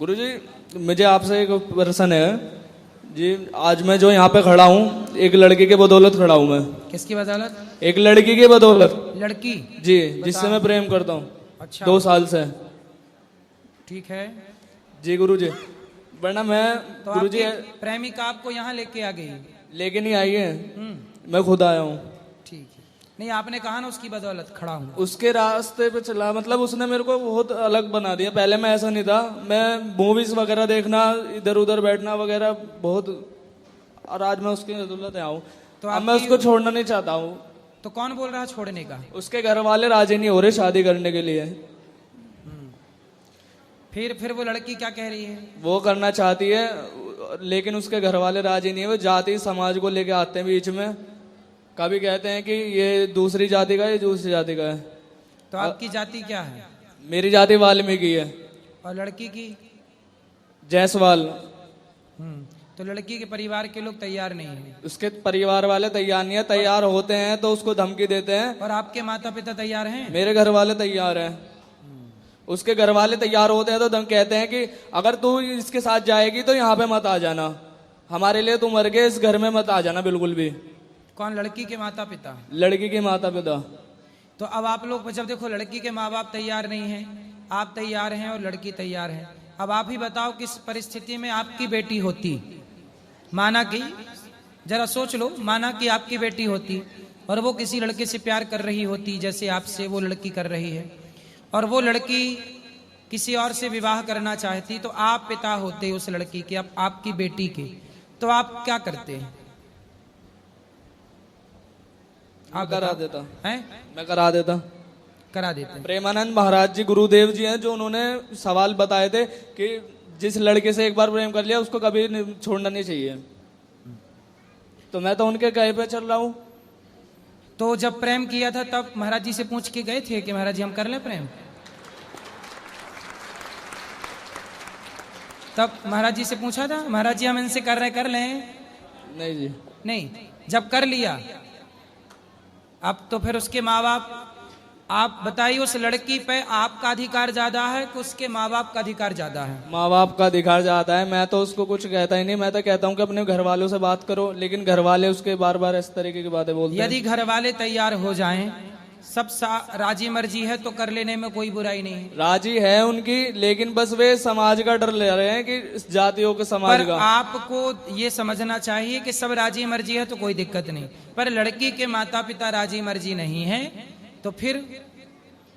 गुरुजी मुझे आपसे एक प्रश्न है जी। आज मैं जो यहाँ पे खड़ा हूँ एक लड़की के बदौलत खड़ा हूँ मैं। किसकी बदौलत? एक लड़की के बदौलत। लड़की? जी, जिससे मैं प्रेम करता हूँ। अच्छा। 2 साल से। ठीक है जी गुरुजी, वरना मैं तो गुरुजी आपकी प्रेमिका आपको यहाँ लेके आ गई? लेके नहीं आई है, मैं खुद आया हूँ। ठीक है। नहीं, आपने कहा ना उसकी बदौलत खड़ा हूँ। उसके रास्ते पे चला, मतलब उसने मेरे को बहुत अलग बना दिया। पहले मैं ऐसा नहीं था, मैं मूवीज वगैरह देखना, इधर उधर बैठना वगैरह बहुत, और आज मैं उसकी बदौलत आया हूँ। तो अब मैं उसको छोड़ना नहीं चाहता हूँ। तो कौन बोल रहा है छोड़ने का? उसके घर वाले राजी नहीं हो रहे शादी करने के लिए। फिर वो लड़की क्या कह रही है? वो करना चाहती है लेकिन उसके घर वाले राजी नहीं है। वो जाति समाज को लेके आते हैं बीच में। कभी कहते हैं कि ये दूसरी जाति का है, ये दूसरी जाति का है। तो आपकी जाति क्या है? मेरी जाति वाल्मीकि है। और लड़की की? जायसवाल। तो लड़की के परिवार के लोग तैयार नहीं है? उसके परिवार वाले तैयार नहीं है। तैयार होते हैं तो उसको धमकी देते हैं। और आपके माता पिता तैयार हैं? मेरे घर वाले तैयार हैं। उसके घर वाले तैयार होते हैं तो कहते हैं कि अगर तू इसके साथ जाएगी तो यहाँ पे मत आ जाना, हमारे लिए तू मर गए, इस घर में मत आ जाना बिल्कुल भी। कौन? लड़की के माता पिता? लड़की के माता पिता। तो अब आप लोग जब देखो लड़की के माँ बाप तैयार नहीं हैं, आप तैयार हैं और लड़की तैयार है, अब आप ही बताओ किस परिस्थिति में आपकी बेटी होती। माना कि, जरा सोच लो, माना कि आपकी बेटी होती और वो किसी लड़के से प्यार कर रही होती जैसे आपसे वो लड़की कर रही है, और वो लड़की किसी और से विवाह करना चाहती, तो आप पिता होते उस लड़की के, आपकी बेटी के, तो आप क्या करते हैं? आप करा देता हैं? मैं करा देता। करा देते हैं। प्रेमानंद महाराज जी गुरुदेव जी हैं जो उन्होंने सवाल बताए थे कि जिस लड़के से एक बार प्रेम कर लिया उसको कभी छोड़ना नहीं चाहिए। तो मैं तो उनके कहे पे चल रहा हूँ। तो जब प्रेम किया था तब महाराज जी से पूछ के गए थे कि महाराज जी हम कर लें प्रेम? तब महाराज जी से पूछा था महाराज जी हम इनसे कर लें? नहीं जी। नहीं। जब कर लिया अब तो फिर उसके माँ बाप, आप बताइए उस लड़की पे आपका अधिकार ज्यादा है कि उसके माँ बाप का अधिकार ज्यादा है? माँ बाप का अधिकार ज्यादा है। मैं तो उसको कुछ कहता ही नहीं। मैं तो कहता हूँ कि अपने घर वालों से बात करो, लेकिन घर वाले उसके बार बार इस तरीके की बातें बोलते हैं। यदि घर वाले तैयार हो जाएं, सब राजी मर्जी है तो कर लेने में कोई बुराई नहीं है। राजी है उनकी, लेकिन बस वे समाज का डर ले रहे हैं कि जातियों के समाज का। आपको ये समझना चाहिए कि सब राजी मर्जी है तो कोई दिक्कत नहीं, पर लड़की के माता पिता राजी मर्जी नहीं है तो फिर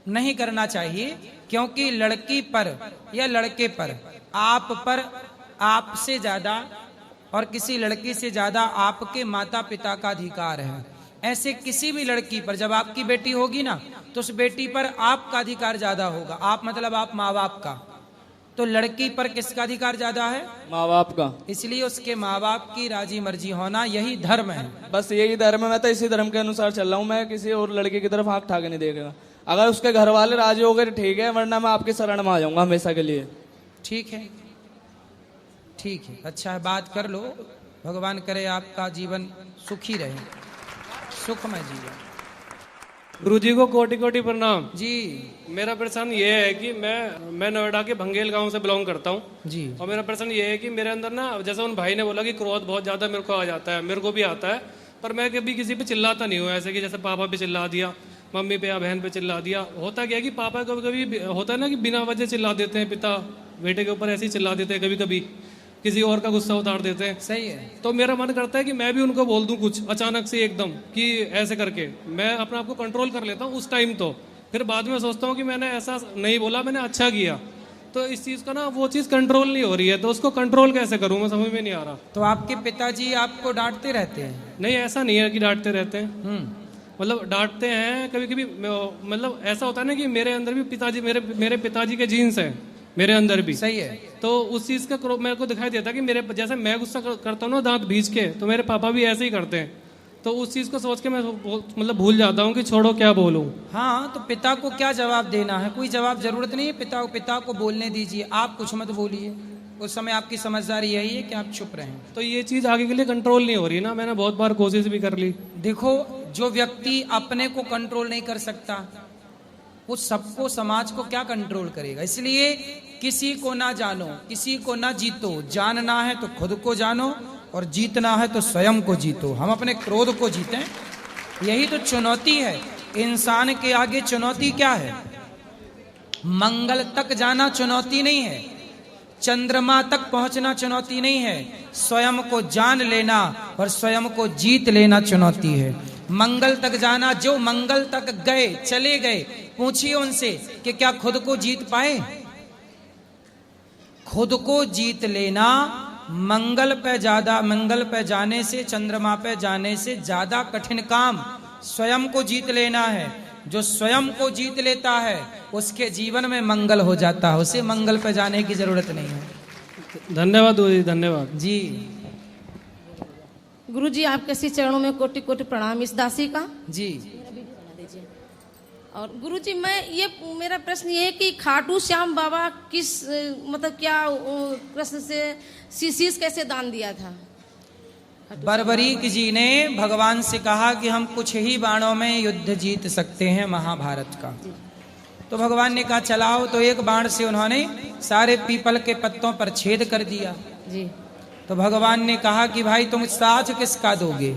नहीं करना चाहिए, क्योंकि लड़की पर या लड़के पर आपसे ज्यादा और किसी लड़की से ज्यादा आपके माता पिता का अधिकार है। ऐसे किसी भी लड़की पर जब आपकी बेटी होगी ना तो उस बेटी पर आपका अधिकार ज्यादा होगा। आप मतलब आप माँ बाप का। तो लड़की पर किसका अधिकार ज्यादा है? माँ बाप का। इसलिए उसके माँ बाप की राजी मर्जी होना यही धर्म है। बस यही धर्म है। मैं तो इसी धर्म के अनुसार चल रहा हूँ। मैं किसी और लड़की की तरफ आंख ठाके नहीं देखेगा। अगर उसके घर वाले राजी हो गए ठीक है, वरना मैं आपकी शरण में आ जाऊंगा हमेशा के लिए। ठीक है, ठीक है, अच्छा है, बात कर लो। भगवान करे आपका जीवन सुखी रहे, सुखमय जीवन। गुरु जी को कोटि कोटि प्रणाम जी। मेरा प्रश्न ये है कि मैं नोएडा के भंगेल गांव से बिलोंग करता हूँ जी। और मेरा प्रश्न ये है कि मेरे अंदर ना, जैसे उन भाई ने बोला कि क्रोध बहुत ज्यादा मेरे को आ जाता है, मेरे को भी आता है, पर मैं कभी किसी पे चिल्लाता नहीं हूँ। ऐसे कि जैसे पापा पे चिल्ला दिया, मम्मी पे या बहन पे चिल्ला दिया। होता क्या है कि पापा कभी कभी होता है ना कि बिना वजह चिल्ला देते हैं, पिता बेटे के ऊपर ऐसे ही चिल्ला देते हैं, कभी कभी किसी और का गुस्सा उतार देते हैं। सही है। तो मेरा मन करता है कि मैं भी उनको बोल दूं कुछ अचानक से एकदम कि ऐसे करके मैं अपने आप को कंट्रोल कर लेता हूँ उस टाइम। तो फिर बाद में सोचता हूँ कि मैंने ऐसा नहीं बोला, मैंने अच्छा किया। तो इस चीज का ना वो चीज कंट्रोल नहीं हो रही है, तो उसको कंट्रोल कैसे करूं मैं समझ में नहीं आ रहा। तो आपके पिताजी आपको डांटते रहते हैं? नहीं, ऐसा नहीं है कि डांटते रहते हैं। मतलब डांटते हैं कभी कभी। मतलब ऐसा होता है ना कि मेरे अंदर भी पिताजी, मेरे पिताजी के जीन्स हैं मेरे अंदर भी। सही है। तो उस चीज का मेरे को दिखाई देता है कि मेरे जैसे मैं गुस्सा करता हूँ ना दांत भींच के, तो मेरे पापा भी ऐसे ही करते हैं। तो उस चीज को सोच के मैं मतलब भूल जाता हूँ कि छोड़ो क्या बोलूं। हाँ, तो पिता को क्या जवाब देना है? कोई जवाब जरूरत नहीं है। पिता को बोलने दीजिए, आप कुछ मत बोलिए। उस समय आपकी समझदारी यही है कि आप चुप रहें। तो ये चीज आगे के लिए कंट्रोल नहीं हो रही ना। मैंने बहुत बार कोशिश भी कर ली। देखो, जो व्यक्ति अपने को कंट्रोल नहीं कर सकता वो सबको, समाज को क्या कंट्रोल करेगा। इसलिए किसी को ना जानो, किसी को ना जीतो। जानना है तो खुद को जानो और जीतना है तो स्वयं को जीतो। हम अपने क्रोध को जीतें, यही तो चुनौती है। इंसान के आगे चुनौती क्या है? मंगल तक जाना चुनौती नहीं है, चंद्रमा तक पहुंचना चुनौती नहीं है, स्वयं को जान लेना और स्वयं को जीत लेना चुनौती है। मंगल तक जाना, जो मंगल तक गए, चले गए, पूछिए उनसे कि क्या खुद को जीत पाए? खुद को जीत लेना मंगल पे जाने से, चंद्रमा पे जाने से ज्यादा कठिन काम स्वयं को जीत लेना है। जो स्वयं को जीत लेता है उसके जीवन में मंगल हो जाता है, उसे मंगल पे जाने की जरूरत नहीं है। धन्यवाद गुरुजी, धन्यवाद जी। गुरुजी आपके श्री चरणों में कोटि कोटि प्रणाम इस दासी का। जी। और गुरुजी मेरा प्रश्न ये है कि खाटू श्याम बाबा किस मतलब क्या कृष्ण से शीश कैसे दान दिया था? बर्बरीक जी ने भगवान से कहा कि हम कुछ ही बाणों में युद्ध जीत सकते हैं महाभारत का। तो भगवान ने कहा चलाओ, तो एक बाण से उन्होंने सारे पीपल के पत्तों पर छेद कर दिया। जी। तो भगवान ने कहा कि भाई तुम साथ किसका दोगे?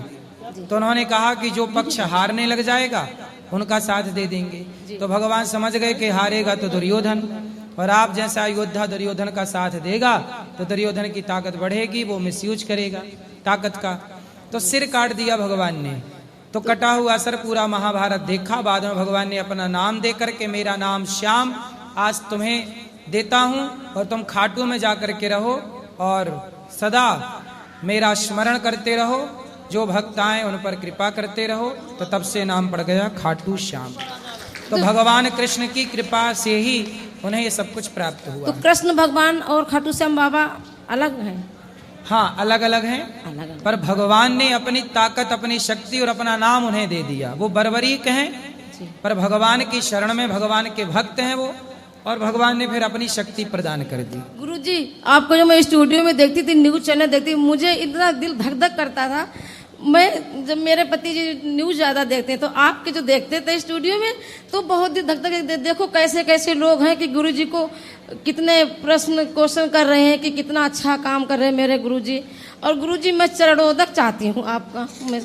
तो उन्होंने कहा कि जो पक्ष हारने लग जाएगा उनका साथ दे देंगे। तो भगवान समझ गए कि हारेगा तो दुर्योधन, और आप जैसा योद्धा दुर्योधन का साथ देगा तो दुर्योधन की ताकत बढ़ेगी, वो मिसयूज करेगा ताकत का। तो सिर काट दिया भगवान ने। तो कटा हुआ सर पूरा महाभारत देखा। बाद में भगवान ने अपना नाम दे करके, मेरा नाम श्याम आज तुम्हें देता हूं और तुम खाटू में जाकर के रहो और सदा मेरा स्मरण करते रहो, जो भक्त आए उन पर कृपा करते रहो। तो तब से नाम पड़ गया खाटू श्याम। तो भगवान कृष्ण की कृपा से ही उन्हें ये सब कुछ प्राप्त हुआ। तो कृष्ण भगवान और खाटू श्याम बाबा अलग हैं? हाँ, अलग अलग हैं, अलग। पर भगवान ने अपनी ताकत, अपनी शक्ति और अपना नाम उन्हें दे दिया। वो बर्बरीक हैं, पर भगवान की शरण में, भगवान के भक्त हैं वो, और भगवान ने फिर अपनी शक्ति प्रदान कर दी। गुरुजी आपको जो मैं स्टूडियो में देखती थी, न्यूज चैनल देखती, मुझे इतना दिल धक धक करता था। मैं जब मेरे पति जी न्यूज ज्यादा देखते हैं तो आपके जो देखते थे स्टूडियो में तो बहुत दिल धक धक। देखो कैसे कैसे लोग हैं कि गुरुजी को कितने क्वेश्चन कर रहे हैं कि कितना अच्छा काम कर रहे हैं मेरे गुरुजी। और गुरुजी मैं चरणोदक चाहती हूँ आपका, मैं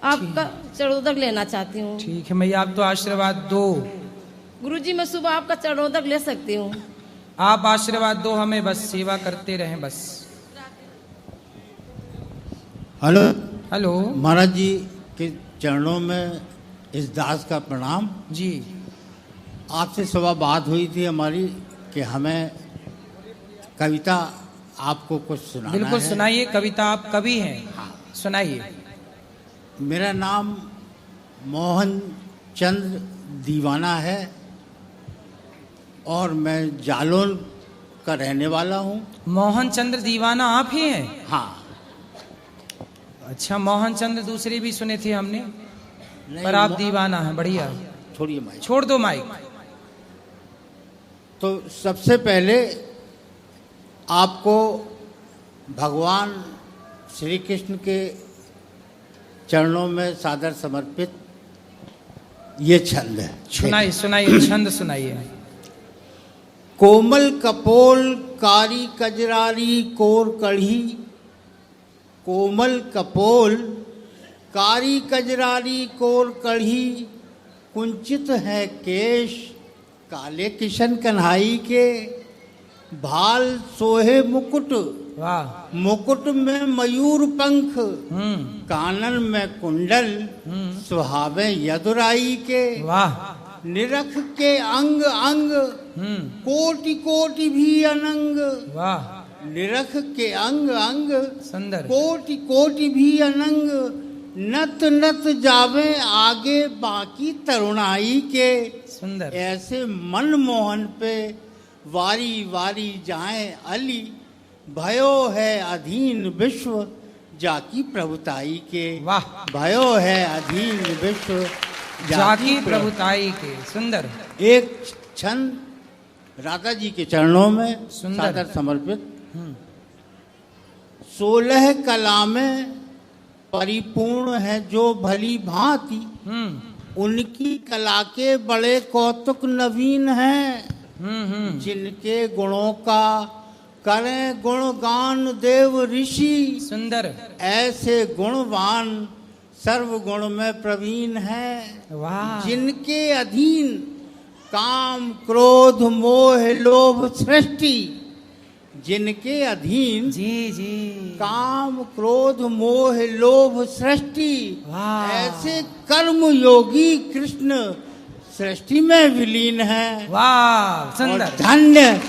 आपका चरणोदक लेना चाहती हूँ। ठीक है मैया, आप तो आशीर्वाद दो। गुरुजी मैं सुबह आपका चरणोदक ले सकती हूँ? आप आशीर्वाद दो हमें, बस सेवा करते रहें बस। Hello hello. महाराज जी के चरणों में इस दास का प्रणाम। जी। आपसे सुबह बात हुई थी हमारी कि हमें कविता आपको कुछ सुनाना है। बिल्कुल सुनाइए, कविता आप कवि हैं। हाँ। सुनाइए। मेरा नाम मोहन चंद्र दीवाना है और मैं जालौन का रहने वाला हूँ। मोहन चंद्र दीवाना आप ही हैं? हाँ। अच्छा, मोहन चंद्र दूसरे भी सुने थे हमने, नहीं, पर आप दीवाना हैं। बढ़िया। छोड़िए माइक, छोड़ दो माइक। तो सबसे पहले आपको भगवान श्री कृष्ण के चरणों में सादर समर्पित ये छंद है। सुनाइए सुनाइए, छंद सुनाइए। कोमल कपोल कारी कजरारी कोर कढ़ी, कोमल कपोल कारी कजरारी कोर कढ़ी, कुंचित है केश काले किशन कन्हाई के, भाल सोहे मुकुट वाह। मुकुट में मयूर पंख, कानन में कुंडल सुहावे यदुराई के, वाह। निरख के अंग अंग कोटि कोटि भी अनंग, वाह। निरख के अंग अंग सुंदर। कोटि कोटि भी अनंग, नत नत जावे आगे बाकी तरुणाई के, सुंदर। ऐसे मनमोहन पे वारी वारी जाए अली, भयो है अधीन विश्व जाकी प्रभुताई के। वाह। भयो है अधीन विश्व जाकी प्रभुताई के। सुंदर। एक छंद राधा जी के चरणों में सुंदर। सादर समर्पित। 16 कला में परिपूर्ण है जो भली भांति, उनकी कला के बड़े कौतुक नवीन हैं, जिनके गुणों का करें गुणगान देव ऋषि। सुंदर। ऐसे गुणवान सर्वगुण में प्रवीण है, वाह। जिनके अधीन काम क्रोध मोह लोभ सृष्टि, जिनके अधीन जी जी। काम क्रोध मोह लोभ सृष्टि, वाह। ऐसे कर्म योगी कृष्ण सृष्टि में विलीन है। वाह और सुंदर। धन्य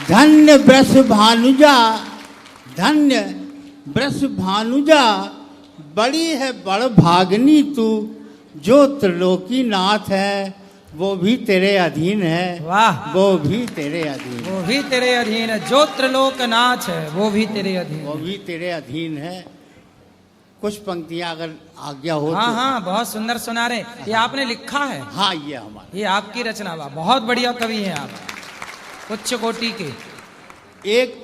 धन्य ब्रस भानुजा, धन्य ब्रस भानुजा, बड़ी है बड़ भागनी तू, जो त्रिलोकी नाथ है वो भी तेरे अधीन है। वाह। वो भी तेरे अधीन, वो भी तेरे अधीन है, जो त्रिलोकनाथ है वो भी तेरे अधीन वो है। भी तेरे अधीन है। कुछ पंक्तियां अगर आज्ञा हो हाँ तो। हाँ, बहुत सुंदर सुना रहे। ये आपने लिखा है? हाँ, ये हमारा, ये आपकी रचना हुआ। बहुत बढ़िया कवि हैं आप, उच्च कोटि के। एक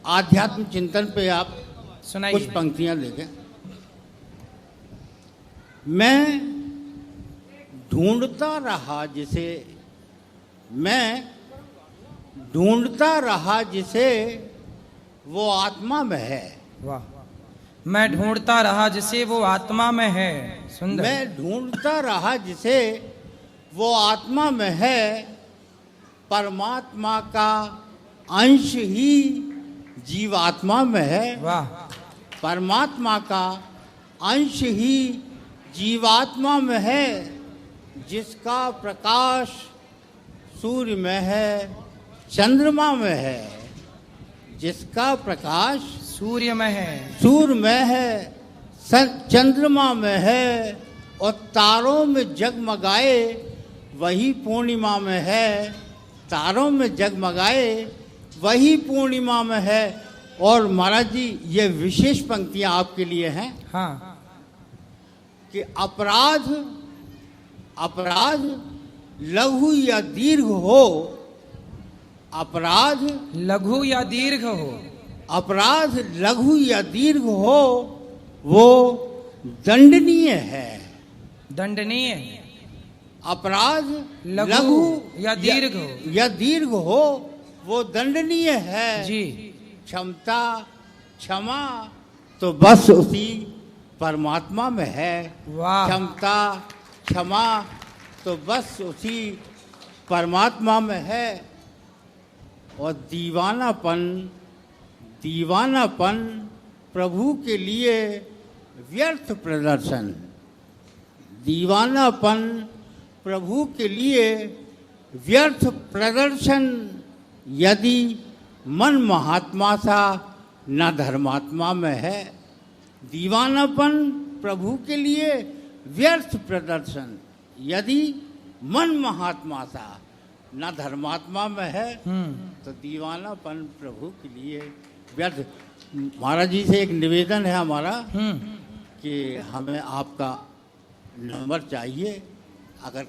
आध्यात्म चिंतन पे आप कुछ सुनाइए। पंक्तियां देखें। मैं ढूंढता रहा जिसे, मैं ढूंढता रहा जिसे वो आत्मा में है। वाह। मैं ढूंढता रहा जिसे वो आत्मा में है। सुंदर। मैं ढूंढता रहा जिसे वो आत्मा में है, परमात्मा का अंश ही जीवात्मा में है। वाह। परमात्मा का अंश ही जीवात्मा में है, जिसका प्रकाश सूर्य में है चंद्रमा में है, जिसका प्रकाश सूर्य में है, सूर्य में है चंद्रमा में है, और तारों में जगमगाए वही पूर्णिमा में है, तारों में जगमगाए वही पूर्णिमा में है। और महाराज जी, ये विशेष पंक्तियां आपके लिए हैं। हाँ। कि अपराध अपराध लघु या दीर्घ हो, अपराध लघु या दीर्घ हो, अपराध लघु या दीर्घ हो, वो दंडनीय है। दंडनीय। अपराध लघु या दीर्घ हो, या दीर्घ हो, वो दंडनीय है जी। क्षमता क्षमा तो बस उसी परमात्मा में है। वाह। क्षमता क्षमा तो बस उसी परमात्मा में है। और दीवानापन दीवानापन प्रभु के लिए व्यर्थ प्रदर्शन, दीवानापन प्रभु के लिए व्यर्थ प्रदर्शन, यदि मन महात्मा सा न धर्मात्मा में है। दीवानापन प्रभु के लिए व्यर्थ प्रदर्शन, यदि मन महात्मा सा न धर्मात्मा में है, तो दीवानापन प्रभु के लिए व्यर्थ। महाराज जी से एक निवेदन है हमारा कि हमें आपका नंबर चाहिए, अगर